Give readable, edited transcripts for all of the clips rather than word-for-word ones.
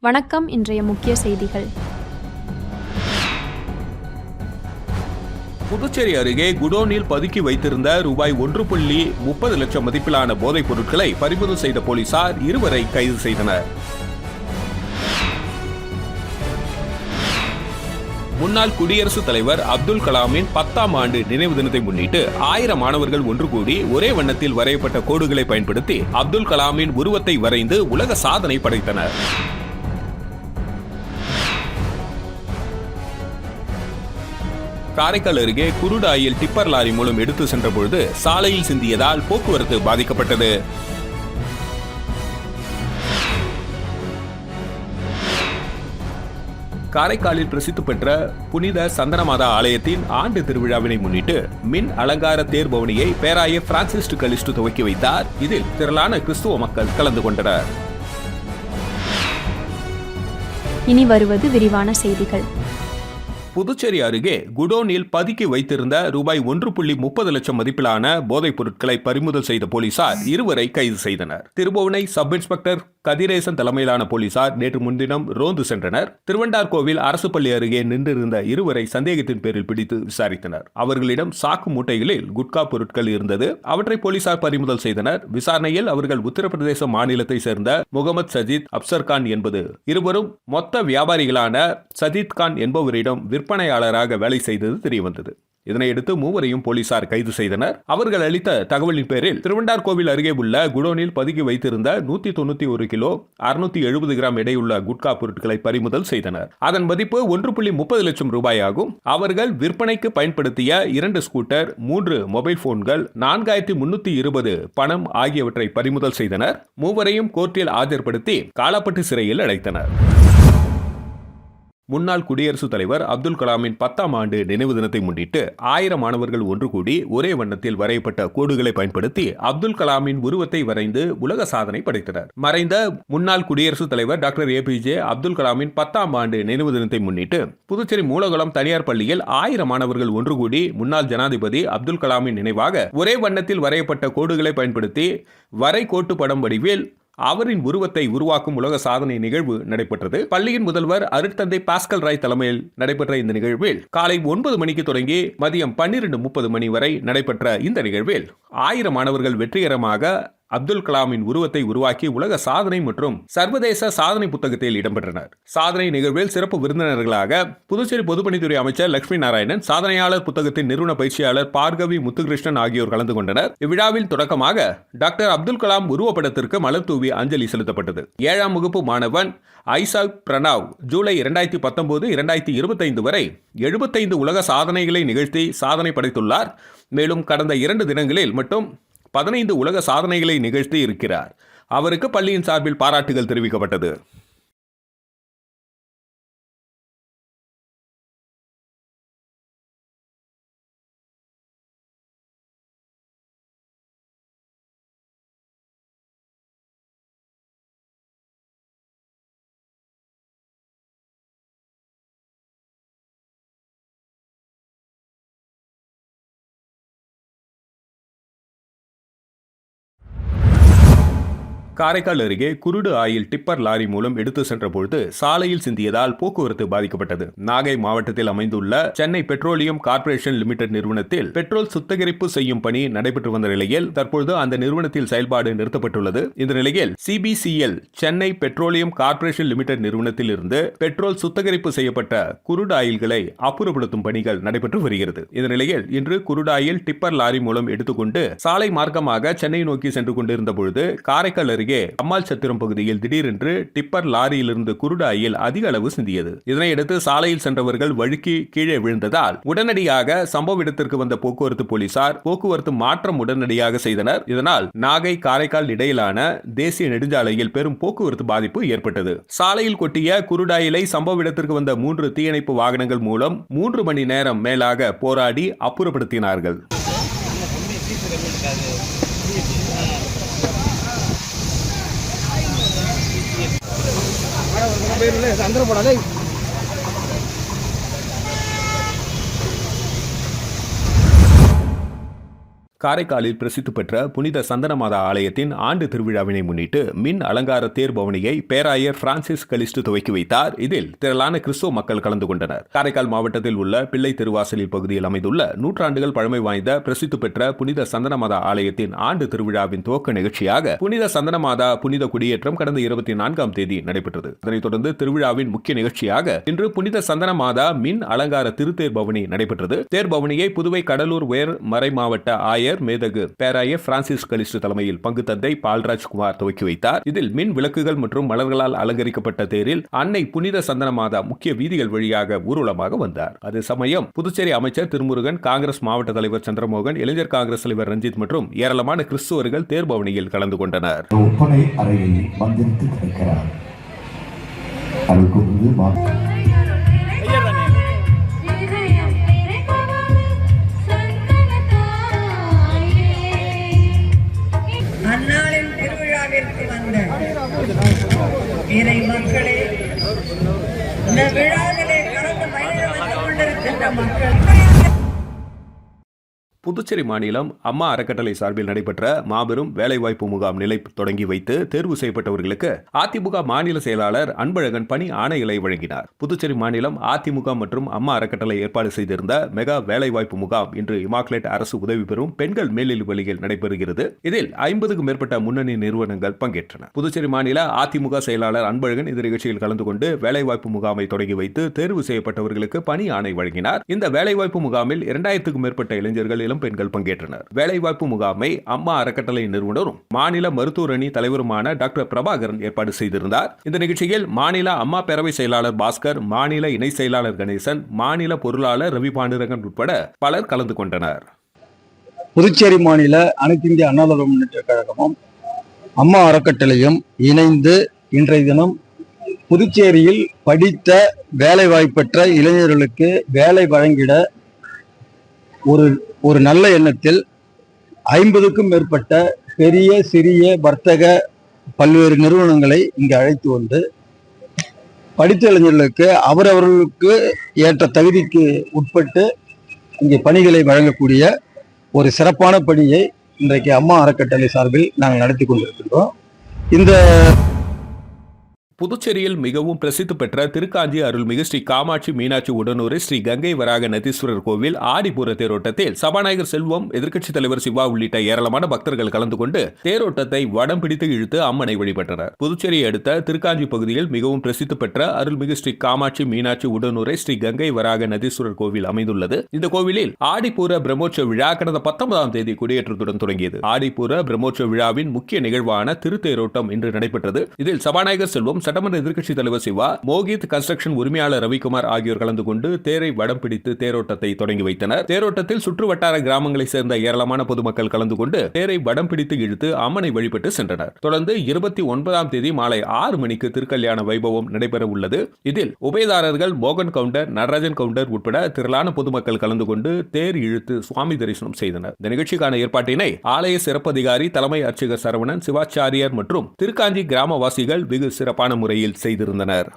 வணக்கம். இன்றைய முக்கிய செய்திகள். புதுச்சேரி அருகே குடோனில் பதுக்கி வைத்திருந்த ரூபாய் 1.30 லட்சம் மதிப்பிலான போதைப் பொருட்களை பறிமுதல் செய்த போலீசார் 2 கைது செய்தனர். முன்னாள் குடியரசுத் தலைவர் அப்துல் கலாமின் 10ஆம் ஆண்டு நினைவு தினத்தை முன்னிட்டு 1000 மாணவர்கள் ஒன்று கூடி ஒரே வண்ணத்தில் வரையப்பட்ட கோடுகளை பயன்படுத்தி அப்துல் கலாமின் உருவத்தை வரைந்து உலக சாதனை படைத்தனர். காரைக்கால் அருகே குருடு ஆயில் டிப்பர் லாரி மூலம் எடுத்து சென்றபொழுது சாலையில் சிந்தியதால் போக்குவரத்து பாதிக்கப்பட்டது. காரைக்காலில் பிரசித்தி பெற்ற புனித சந்தனமாதா ஆலயத்தின் ஆண்டு திருவிழாவினை முன்னிட்டு மின் அலங்கார தேர் பவனியை பேராயர் பிரான்சிஸ் கலிஸ்டு துவக்கி வைத்தார். இதில் திரளான கிறிஸ்துவ மக்கள் கலந்து கொண்டனர். இனி வருவது விரிவான செய்திகள். புதுச்சேரி அருகே குடோனில் பதுக்கி வைத்திருந்த ரூபாய் 1.30 லட்சம் மதிப்பிலான போதைப் பொருட்களை பறிமுதல் செய்த போலீசார் 2 கைது செய்தனர். திருபுவனை சப் இன்ஸ்பெக்டர் கதிரேசன் தலைமையிலான போலீசார் நேற்று முன்தினம் ரோந்து சென்றனர். திருவண்டார்கோவில் அரசு பள்ளி அருகே நின்றிருந்த 2 சந்தேகத்தின் பேரில் பிடித்து விசாரித்தனர். அவர்களிடம் சாக்கு மூட்டைகளில் குட்கா பொருட்கள் இருந்தது. அவற்றை போலீசார் பறிமுதல் செய்தனர். விசாரணையில் அவர்கள் உத்தரப்பிரதேச மாநிலத்தை சேர்ந்த முகமது சஜித், அப்சர் கான் என்பது இருவரும் மொத்த வியாபாரிகளான சஜித் கான் என்பவரிடம் விற்பனையாளராக வேலை செய்தது தெரியவந்தது. இதனையடுத்து 3 போலீசார் கைது செய்தனர். அவர்கள் அளித்த தகவலின் பேரில் திருவண்டார்கோவில் அருகே உள்ள குடோனில் பதுக்கி வைத்திருந்த 191 கிலோ 670 கிராம் எடையுள்ள குட்கா பொருட்களை பறிமுதல் செய்தனர். அதன் மதிப்பு 1.30 லட்சம் ரூபாய் ஆகும். அவர்கள் விற்பனைக்கு பயன்படுத்திய 2 ஸ்கூட்டர், 3 மொபைல் போன்கள், 4320 பணம் ஆகியவற்றை பறிமுதல் செய்தனர். 3 கோர்ட்டில் ஆஜர்படுத்தி காலாப்பட்டு சிறையில் அடைத்தனர். முன்னாள் குடியரசுத் தலைவர் அப்துல் கலாமின் 10ஆம் ஆண்டு நினைவு தினத்தை முன்னிட்டு 1000 மாணவர்கள் ஒன்று கூடி ஒரே வண்ணத்தில் வரையப்பட்ட கோடுகளை பயன்படுத்தி அப்துல் கலாமின் உருவத்தை வரைந்து உலக சாதனை படைத்தனர். மறைந்த முன்னாள் குடியரசுத் தலைவர் டாக்டர் APJ அப்துல் கலாமின் 10ஆம் ஆண்டு நினைவு தினத்தை முன்னிட்டு புதுச்சேரி மூலகுளம் தனியார் பள்ளியில் 1000 மாணவர்கள் ஒன்று கூடி முன்னாள் ஜனாதிபதி அப்துல் கலாமின் நினைவாக ஒரே வண்ணத்தில் வரையப்பட்ட கோடுகளை பயன்படுத்தி வரை கோட்டு படம் வடிவில் அவரின் உருவத்தை உருவாக்கும் உலக சாதனை நிகழ்வு நடைபெற்றது. பள்ளியின் முதல்வர் அருட்தந்தை பாஸ்கல் ராய் தலைமையில் நடைபெற்ற இந்த நிகழ்வில் காலை 9 மணிக்கு தொடங்கி மதியம் 12:30 மணி வரை நடைபெற்ற இந்த நிகழ்வில் 1000 மாணவர்கள் வெற்றிகரமாக அப்துல் கலாமின் உருவத்தை உருவாக்கி உலக சாதனை மற்றும் சர்வதேச சாதனை புத்தகத்தில் இடம்பெற்றனர். சாதனை நிகழ்வில் சிறப்பு விருந்தினர்களாக புதுச்சேரி பொதுப்பணித்துறை அமைச்சர் லட்சுமி நாராயணன், சாதனையாளர் புத்தகத்தின் நிறுவன பயிற்சியாளர் பார்கவி முத்துகிருஷ்ணன் ஆகியோர் கலந்து கொண்டனர். இவ்விழாவில் தொடக்கமாக டாக்டர் அப்துல் கலாம் உருவப்படத்திற்கு மலர் தூவி அஞ்சலி செலுத்தப்பட்டது. 7ஆம் வகுப்பு மாணவன் ஐசாக் பிரணாவ் ஜூலை 2019-2025 வரை 75 உலக சாதனைகளை நிகழ்த்தி சாதனை படைத்துள்ளார். மேலும் கடந்த 2 தினங்களில் மட்டும் 15 உலக சாதனைகளை நிகழ்த்தி இருக்கிறார். அவருக்கு பள்ளியின் சார்பில் பாராட்டுகள் தெரிவிக்கப்பட்டது. காரைக்கால் அருகே குருடு ஆயில் டிப்பர் லாரி மூலம் எடுத்து சென்ற பொழுது சாலையில் சிந்தியதால் போக்குவரத்து பாதிக்கப்பட்டது. நாகை மாவட்டத்தில் அமைந்துள்ள சென்னை பெட்ரோலியம் கார்ப்பரேஷன் லிமிடெட் நிறுவனத்தில் பெட்ரோல் சுத்திகரிப்பு செய்யும் பணி நடைபெற்று வந்த நிலையில் தற்பொழுது அந்த நிறுவனத்தில் செயல்பாடு நிறுத்தப்பட்டுள்ளது. இந்த நிலையில் CBCL Chennai petroleum corporation limited நிறுவனத்தில் இருந்து பெட்ரோல் சுத்திகரிப்பு செய்யப்பட்ட குருடு ஆயில்களை அப்புறப்படுத்தும் பணிகள் நடைபெற்று வருகிறது. இந்த நிலையில் இன்று குருடு ஆயில் டிப்பர் லாரி மூலம் எடுத்துக்கொண்டு சாலை மார்க்கமாக சென்னை நோக்கி சென்று கொண்டிருந்த பொழுது காரைக்கால் அருகே அம்மாள் சத்திரம் பகுதியில் திடீரென்று டிப்பர் லாரியிலிருந்து குருடு ஆயில் அதிக அளவு சிந்தியது. இதனையடுத்து சாலையில் சென்றவர்கள் வழுக்கி கீழே விழுந்ததால் உடனடியாக சம்பவ இடத்திற்கு வந்த போக்குவரத்து போலீசார் போக்குவரத்து மாற்றம் உடனடியாக செய்தனர். இதனால் நாகை காரைக்கால் இடையிலான தேசிய நெடுஞ்சாலையில் பெரும் போக்குவரத்து பாதிப்பு ஏற்பட்டது. சாலையில் கொட்டிய குருடாயிலை சம்பவ இடத்திற்கு வந்த 3 தீயணைப்பு வாகனங்கள் மூலம் 3 மணி நேரம் மேலாக போராடி அப்புறப்படுத்தினார்கள். காரைக்காலில் பிரசித்தி பெற்ற புனித சந்தனமாதா ஆலயத்தின் ஆண்டு திருவிழாவினை முன்னிட்டு மின் அலங்கார தேர் பவனியை பேராயர் பிரான்சிஸ் கலிஸ்ட் துவக்கி வைத்தார். இதில் திரளான கிறிஸ்துவ மக்கள் கலந்து கொண்டனர். காரைக்கால் மாவட்டத்தில் உள்ள பிள்ளை திருவாசலில் பகுதியில் அமைந்துள்ள நூற்றாண்டுகள் பழமை வாய்ந்த பிரசித்தி பெற்ற புனித சந்தனமாதா ஆலயத்தின் ஆண்டு திருவிழாவின் துவக்க நிகழ்ச்சியாக புனித சந்தனமாதா புனித குடியேற்றம் கடந்த 24ஆம் தேதி நடைபெற்றது. அதனைத் தொடர்ந்து திருவிழாவின் முக்கிய நிகழ்ச்சியாக இன்று புனித சந்தனமாதா மின் அலங்கார திருத்தேர் பவனி நடைபெற்றது. தேர் பவனியை புதுவை கடலூர் உயர் மறை மாவட்ட ஆயர் மேதகு பேராயர் பிரான்சிஸ் கலிஸ்ட் தலைமையில் பங்கு தந்தை பால்ராஜ்குமார் துவக்கி வைத்தார். இதில் மின் விளக்குகள் மற்றும் மலர்களால் அலங்கரிக்கப்பட்ட தேரில் அன்னை புனித சந்தனமாதா முக்கிய வீதிகள் வழியாக ஊர்வலமாக வந்தார். அது சமயம் புதுச்சேரி அமைச்சர் திருமுருகன், காங்கிரஸ் மாவட்ட தலைவர் சந்திரமோகன், இளைஞர் காங்கிரஸ் தலைவர் ரஞ்சித் மற்றும் ஏராளமான கிறிஸ்துவர்கள் தேர் பவனியில் கலந்து கொண்டனர். ஒப்பனை அறையில் வந்திருந்து கிடைக்கிறார். அந்நாளின் திருவிழாவிற்கு வந்த இறை மக்களே, இந்த விழாவிலே கலந்து மகிழ வந்து கொண்டிருக்கின்ற மக்கள், புதுச்சேரி மாநிலம் அம்மா அறக்கட்டளை சார்பில் நடைபெற்ற மாபெரும் வேலைவாய்ப்பு முகாம் நிலை தொடங்கி வைத்து தேர்வு செய்யப்பட்டவர்களுக்கு அதிமுக மாநில செயலாளர் அன்பழகன் பணி ஆணைகளை வழங்கினார். புதுச்சேரி மாநிலம் அதிமுக மற்றும் அம்மா அறக்கட்டளை ஏற்பாடு செய்திருந்த மெகா வேலைவாய்ப்பு முகாம் இன்று இமாக்லேட் அரசு உதவி பெறும் பெண்கள் மேல்நிலைப் பள்ளியில் நடைபெறுகிறது. இதில் 50க்கும் மேற்பட்ட முன்னணி நிறுவனங்கள் பங்கேற்றன. புதுச்சேரி மாநில அதிமுக செயலாளர் அன்பழகன் இந்த நிகழ்ச்சியில் கலந்து கொண்டு வேலைவாய்ப்பு முகாமை தொடங்கி வைத்து தேர்வு செய்யப்பட்டவர்களுக்கு பணி ஆணை வழங்கினார். இந்த வேலைவாய்ப்பு முகாமில் 2000க்கும் மேற்பட்ட இளைஞர்கள் பெண்கள் பங்கேற்றனர். வேலைவாய்ப்பு முகாமை அம்மா அறக்கட்டளை நிறுவனரும் மாநில மருத்துவர் அணி தலைவருமான டாக்டர் பிரபாகரன் ஏற்பாடு செய்திருந்தார். இந்த நிகழ்ச்சியில் மாநில அம்மா பேரவை செயலாளர் பாஸ்கர், மாநில இணை செயலாளர் கணேசன், மாநில பொருளாளர் ரவி பாண்டுரங்கன் உட்பட பலர் கலந்து கொண்டனர். புதுச்சேரி மாநில அனைத்து இந்திய அண்ணா திராவிட முன்னேற்ற கழகமும் அம்மா அறக்கட்டளையும் இணைந்து இன்றைய தினம் புதுச்சேரியில் படித்த வேலை வாய்ப்பற்ற இளைஞர்களுக்கு வேலை வழங்கிட ஒரு நல்ல எண்ணத்தில் 50க்கும் மேற்பட்ட பெரிய சிறிய வர்த்தக பல்வேறு நிறுவனங்களை இங்கு அழைத்து வந்து படித்த இளைஞர்களுக்கு அவரவர்களுக்கு ஏற்ற தகுதிக்கு உட்பட்டு இங்கே பணிகளை வழங்கக்கூடிய ஒரு சிறப்பான பணியை இன்றைக்கு அம்மா அறக்கட்டளை சார்பில் நாங்கள் நடத்தி கொண்டிருக்கின்றோம். இந்த புதுச்சேரியில் மிகவும் பிரசித்தி பெற்ற திருக்காஞ்சி அருள்மிகு ஸ்ரீ காமாட்சி மீனாட்சி உடனூரை ஸ்ரீ கங்கை வராக நதீஸ்வரர் கோவில் ஆடிப்பூர தேரோட்டத்தில் சபாநாயகர் செல்வம், எதிர்க்கட்சித் தலைவர் சிவா உள்ளிட்ட ஏராளமான பக்தர்கள் கலந்து கொண்டு தேரோட்டத்தை வடம் பிடித்து இழுத்து அம்மனை வழிபட்டனர். புதுச்சேரியை அடுத்த திருக்காஞ்சி பகுதியில் மிகவும் பிரசித்தி பெற்ற அருள்மிகு ஸ்ரீ காமாட்சி மீனாட்சி உடனூரை ஸ்ரீ கங்கை வராக நதீஸ்வரர் கோவில் அமைந்துள்ளது. இந்த கோவிலில் ஆடிப்பூர பிரம்மோற்சவ விழா கடந்த 19ஆம் தேதி கொடியேற்றத்துடன் தொடங்கியது. ஆடிப்பூர பிரம்மோற்சவ விழாவின் முக்கிய நிகழ்வான திருத்தேரோட்டம் இன்று நடைபெற்றது. இதில் சபாநாயகர் செல்வம், சட்டமன்ற எதிர்க்கட்சித் தலைவர் சிவா, மோகித் கன்ஸ்ட்ரக்ஷன் உரிமையாளர் ரவிக்குமார் ஆகியோர் கலந்து கொண்டு தேரை வடம் பிடித்து தேரோட்டத்தை தொடங்கி வைத்தனர். தேரோட்டத்தில் சுற்று வட்டார கிராமங்களைச் சேர்ந்த ஏராளமான பொதுமக்கள் கலந்து கொண்டு தேரை வடம் பிடித்து இழுத்து அம்மனை வழிபட்டு சென்றனர். தொடர்ந்து 29ஆம் தேதி மாலை 6 மணிக்கு திருக்கல்யாண வைபவம் நடைபெற உள்ளது. இதில் உபயதாரர்கள் மோகன் கவுண்டர், நடராஜன் கவுண்டர் உட்பட திரளான பொதுமக்கள் கலந்து கொண்டு தேர் இழுத்து சுவாமி தரிசனம் செய்தனர். இந்த நிகழ்ச்சிக்கான ஏற்பாட்டினை ஆலய சிறப்பு அதிகாரி தலைமை அர்ச்சகர் சரவணன், சிவாச்சாரியார் மற்றும் திருக்காஞ்சி கிராமவாசிகள் வெகு சிறப்பான முறையில் செய்திருந்தனர்.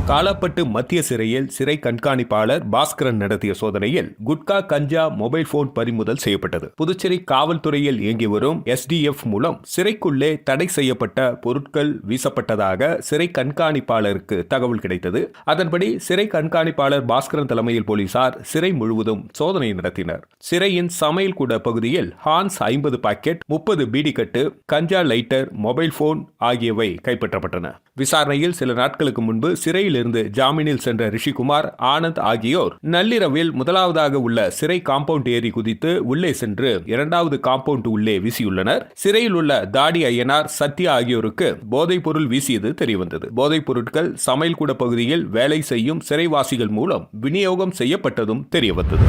காலாப்பட்டு மத்திய சிறையில் சிறை கண்காணிப்பாளர் பாஸ்கரன் நடத்திய சோதனையில் குட்கா, கஞ்சா, மொபைல் போன் பறிமுதல் செய்யப்பட்டது. புதுச்சேரி காவல்துறையில் இயங்கி வரும் SDF மூலம் சிறைக்குள்ளே தடை செய்யப்பட்ட பொருட்கள் வீசப்பட்டதாக சிறை கண்காணிப்பாளருக்கு தகவல் கிடைத்தது. அதன்படி சிறை கண்காணிப்பாளர் பாஸ்கரன் தலைமையில் போலீசார் சிறை முழுவதும் சோதனை நடத்தினர். சிறையின் சமையல் கூட பகுதியில் ஹான்ஸ் 50 பாக்கெட், 30 பீடிக்கட்டு, கஞ்சா லைட்டர், மொபைல் போன் ஆகியவை கைப்பற்றப்பட்டன. விசாரணையில் சில நாட்களுக்கு முன்பு சிறையில் இருந்து ஜாமீனில் சென்ற ரிஷிகுமார், ஆனந்த் ஆகியோர் நள்ளிரவில் முதலாவதாக உள்ள சிறை காம்பவுண்ட் ஏறி குதித்து உள்ளே சென்று 2வது காம்பவுண்ட் உள்ளே வீசியுள்ளனர். சிறையில் உள்ள தாடி ஐயனார், சத்யா ஆகியோருக்கு போதைப் பொருள் வீசியது தெரியவந்தது. போதைப் பொருட்கள் சமையல் கூட பகுதியில் வேலை செய்யும் சிறைவாசிகள் மூலம் விநியோகம் செய்யப்பட்டதும் தெரியவந்தது.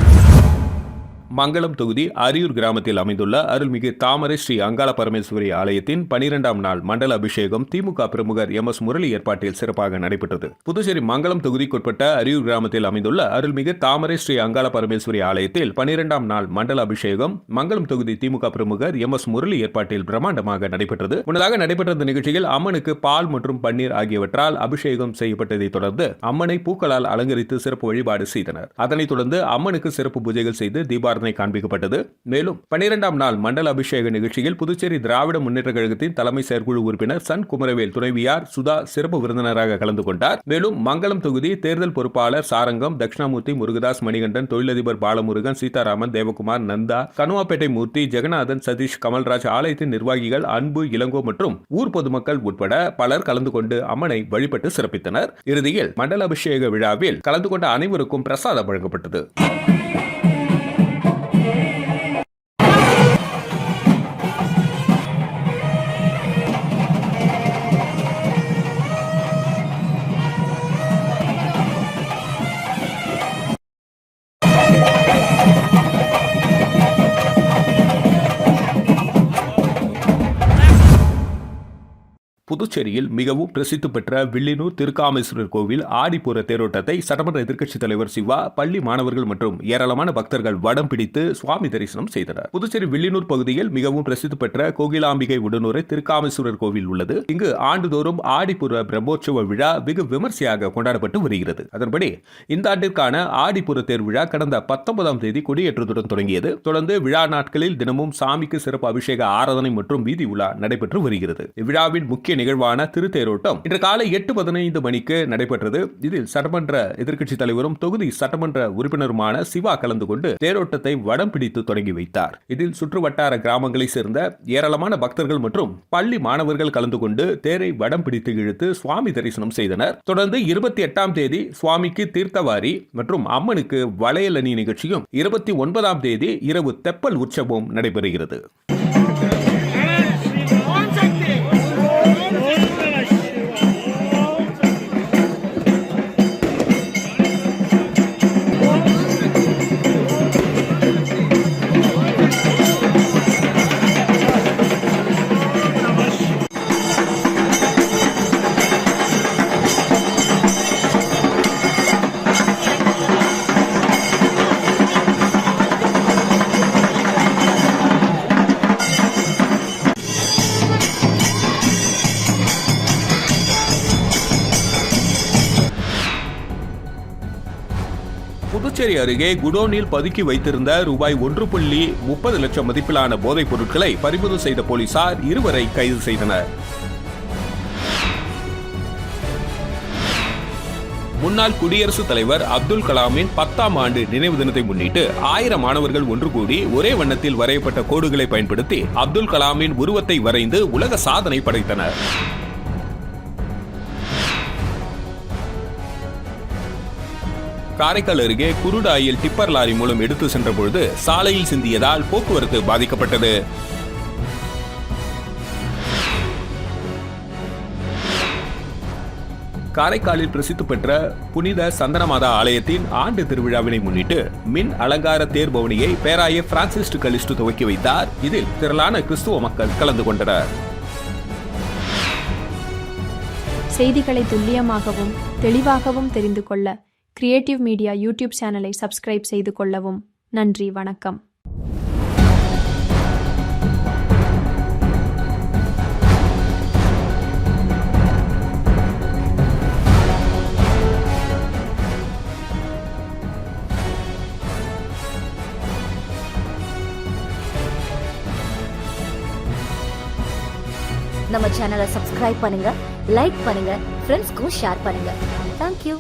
மங்களம் தொகுதி அரியூர் கிராமத்தில் அமைந்துள்ள அருள்மிகு தாமரை ஸ்ரீ அங்காள பரமேஸ்வரி ஆலயத்தின் 12ஆம் நாள் மண்டல அபிஷேகம் திமுக பிரமுகர் MS முரளி ஏற்பாட்டில் சிறப்பாக நடைபெற்றது. புதுச்சேரி மங்களம் தொகுதிக்குட்பட்ட அரியூர் கிராமத்தில் அமைந்துள்ள அருள்மிகு தாமரை ஸ்ரீ அங்காள பரமேஸ்வரி ஆலயத்தில் 12ஆம் நாள் மண்டல அபிஷேகம் மங்களம் தொகுதி திமுக பிரமுகர் MS முரளி ஏற்பாட்டில் பிரம்மாண்டமாக நடைபெற்றது. முன்னதாக நடைபெற்ற இந்த நிகழ்ச்சியில் அம்மனுக்கு பால் மற்றும் பன்னீர் ஆகியவற்றால் அபிஷேகம் செய்யப்பட்டதை தொடர்ந்து அம்மனை பூக்களால் அலங்கரித்து சிறப்பு வழிபாடு செய்தனர். அதனைத் தொடர்ந்து அம்மனுக்கு சிறப்பு பூஜைகள் செய்து தீபாராதனை காண்பிக்கப்பட்டது. மேலும் 12ஆம் நாள் மண்டல அபிஷேக நிகழ்ச்சியில் புதுச்சேரி திராவிட முன்னேற்ற கழகத்தின் தலைமை செயற்குழு உறுப்பினர் சன் குமரவேல் துணைவியார் சுதா சிறப்பு விருந்தினராக கலந்து கொண்டார். மேலும் மங்களம் தொகுதி தேர்தல் பொறுப்பாளர் சாரங்கம், தட்சிணாமூர்த்தி, முருகதாஸ், மணிகண்டன், தொழிலதிபர் பாலமுருகன், சீதாராமன், தேவகுமார், நந்தா, கனுவாப்பேட்டை மூர்த்தி, ஜெகநாதன், சதீஷ், கமல்ராஜ், ஆலயத்தின் நிர்வாகிகள், அன்பு, இளங்கோ மற்றும் ஊர் பொதுமக்கள் உட்பட பலர் கலந்து கொண்டு அம்மனை வழிபட்டு சிறப்பித்தனர். இறுதியில் மண்டல அபிஷேக விழாவில் கலந்து கொண்ட அனைவருக்கும் பிரசாதம் வழங்கப்பட்டது. புதுச்சேரியில் மிகவும் பிரசித்தி பெற்ற வில்லியனூர் திருக்காமேஸ்வரர் கோவில் ஆடிப்பூர தேரோட்டத்தை சட்டமன்ற எதிர்க்கட்சித் தலைவர் சிவா, பள்ளி மாணவர்கள் மற்றும் ஏராளமான பக்தர்கள் வடம் பிடித்து சுவாமி தரிசனம் செய்தனர். புதுச்சேரி வில்லியனூர் பகுதியில் மிகவும் பிரசித்தி பெற்ற கோகிலாம்பிகை உடனுரை திருக்காமேஸ்வரர் கோவில் உள்ளது. இங்கு ஆண்டுதோறும் ஆடிப்பூர பிரம்மோற்சவ விழா வெகு விமர்சையாக கொண்டாடப்பட்டு வருகிறது. அதன்படி இந்த ஆண்டிற்கான ஆடிப்பூர தேர் விழா கடந்த 19ஆம் தேதி கொடியேற்றத்துடன் தொடங்கியது. தொடர்ந்து விழா நாட்களில் தினமும் சாமிக்கு சிறப்பு அபிஷேக ஆராதனை மற்றும் வீதி உலா நடைபெற்று வருகிறது. இவ்விழாவின் முக்கிய நிகழ்வான திருத்தேரோட்டம் இன்று காலை 8:15 மணிக்கு நடைபெற்றது. இதில் சட்டமன்ற எதிர்க்கட்சித் தலைவரும் தொகுதி சட்டமன்ற உறுப்பினருமான சிவா கலந்து கொண்டு தேரோட்டத்தை வடம் பிடித்து தொடங்கி வைத்தார். இதில் சுற்றுவட்டார கிராமங்களைச் சேர்ந்த ஏராளமான பக்தர்கள் மற்றும் பள்ளி மாணவர்கள் கலந்து கொண்டு தேரை வடம் பிடித்து இழுத்து சுவாமி தரிசனம் செய்தனர். தொடர்ந்து 28ஆம் தேதி சுவாமிக்கு தீர்த்தவாரி மற்றும் அம்மனுக்கு வளையல் அணி நிகழ்ச்சியும், 29ஆம் தேதி இரவு தெப்பல் உற்சவமும் நடைபெறுகிறது. புதுச்சேரி அருகே குடோனில் பதுக்கி வைத்திருந்த ரூபாய் 1.30 லட்சம் மதிப்பிலான போதைப் பொருட்களை பறிமுதல் செய்த போலீசார் 2 கைது செய்தனர். முன்னாள் குடியரசுத் தலைவர் அப்துல் கலாமின் 10ஆம் ஆண்டு நினைவு தினத்தை முன்னிட்டு 1000 மாணவர்கள் ஒன்று கூடி ஒரே வண்ணத்தில் வரையப்பட்ட கோடுகளை பயன்படுத்தி அப்துல் கலாமின் உருவத்தை வரைந்து உலக சாதனை படைத்தனர். காரைக்கால் அருகே குருடாயில் டிப்பர் லாரி மூலம் எடுத்து சென்ற பொழுது சாலையில் சிந்தியதால் போக்குவரத்து பாதிக்கப்பட்டது. காரைக்காலில் பிரசித்தி பெற்ற புனித சந்தனமாதா ஆலயத்தின் ஆண்டு திருவிழாவினை முன்னிட்டு மின் அலங்கார தேர் பவனியை பேராயர் பிரான்சிஸ் கலிஸ்டு துவக்கி வைத்தார். இதில் திரளான கிறிஸ்துவ மக்கள் கலந்து கொண்டனர். செய்திகளை துல்லியமாகவும் தெளிவாகவும் தெரிந்து கொள்ள கிரியேட்டிவ் மீடியா யூடியூப் சேனலை சப்ஸ்கிரைப் செய்து கொள்ளவும். நன்றி, வணக்கம். நம்ம சேனலை சப்ஸ்கிரைப் பண்ணுங்க, லைக் பண்ணுங்க, ஃப்ரெண்ட்ஸ்க்கும் ஷேர் பண்ணுங்க. தேங்க்யூ.